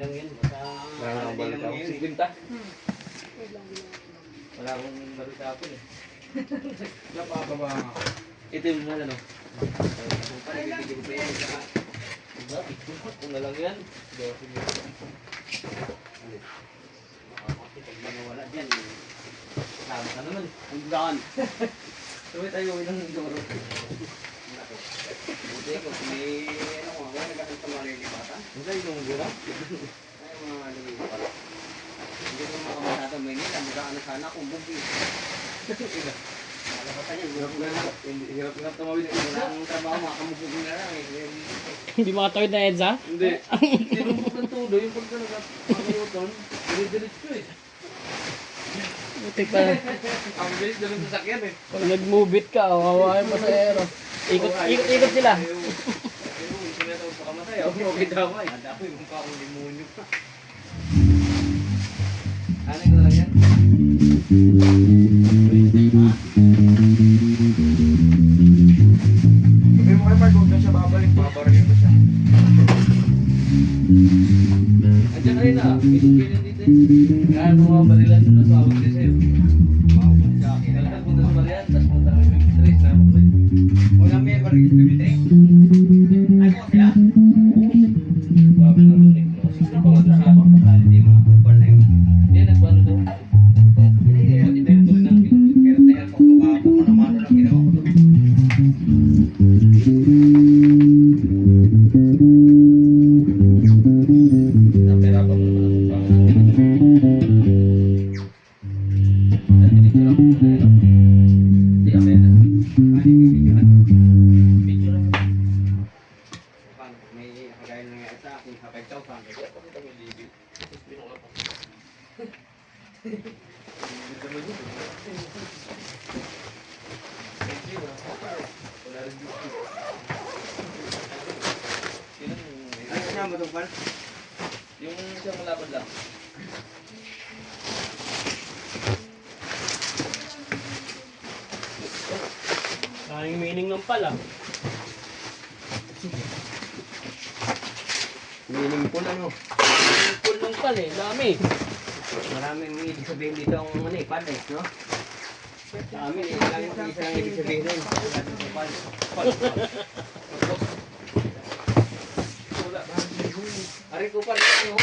lang yun. Basta Wala akong balik ako. 50. Wala akong balik ako eh. Napakababa nga. Ito yung mahal ano. Kung pa nagigigil ko yun. Diba? Kung na lang yan. Pag manawala dyan, Sama ka naman. ang daan. Tuloy tayo uwi ng Doro. Buti ko, may ano ko, wala nagkakang sa mga lilipatan. Hindi tayo yung gura. Ay, mga lilipatan. Hindi ko makamasada Maynila, magaan na sana akong bugi. Malapatan yan, Hirap tumawid. wala ang trabaho, makamubugi na lang eh. Hindi makatawid na EDSA? Hindi. Tinumpok ng tulo. Yung pagka nagkakayuton, dinidiretso eh. Buti pa. Ang bilis na rin sasakyan eh. Pag nag-move it ka, hawain pa sa aero. Ikot sila. Ayun, sinatawag pa kamatay. Okay damay. Madami yung mukha akong demonyo pa. Ano ko lang yan? Sabi mo kay Mark, huwag na siya babalik. Babaraling ko siya. Andiyan ka rin ah. Isip dito eh. Kaya mo mga barilan doon, sumabog din sa'yo. Mawag sa akin. Kaya punta sa barilan, tapos punta kami ng Trace na ako eh. Wala may baril sa bibitay. Ay ko kaya? Bago na doon eh. Kasi pa nga doon sa ako. Hindi mga kupal na yun. Hindi, nagpaano doon. Hindi rin tuloy ng Pero tayo, pag mukha ko naman lang ginawa ko doon. napirapang naman ang pang. At pinicture ako muna eh. Hindi kami na. Ano yung bibigyan? Picture ako. Paano? May nakagaya na nga sa akin, kapag ikaw sa akin. Pakita mo yung libig. Tapos binukla pa. Hindi naman yun. Hindi na. Wala rin dito. Sino Ano siya matupal? yung siya malapad lang. Sayang meaning ng pala. Meaningful ano? Full ng pala eh, dami. Maraming may ibig sabihin dito ang ano eh, pal eh, no? Sa amin eh, isa lang ibig sabihin nun. Pal. Wala. Ari ko pala ano?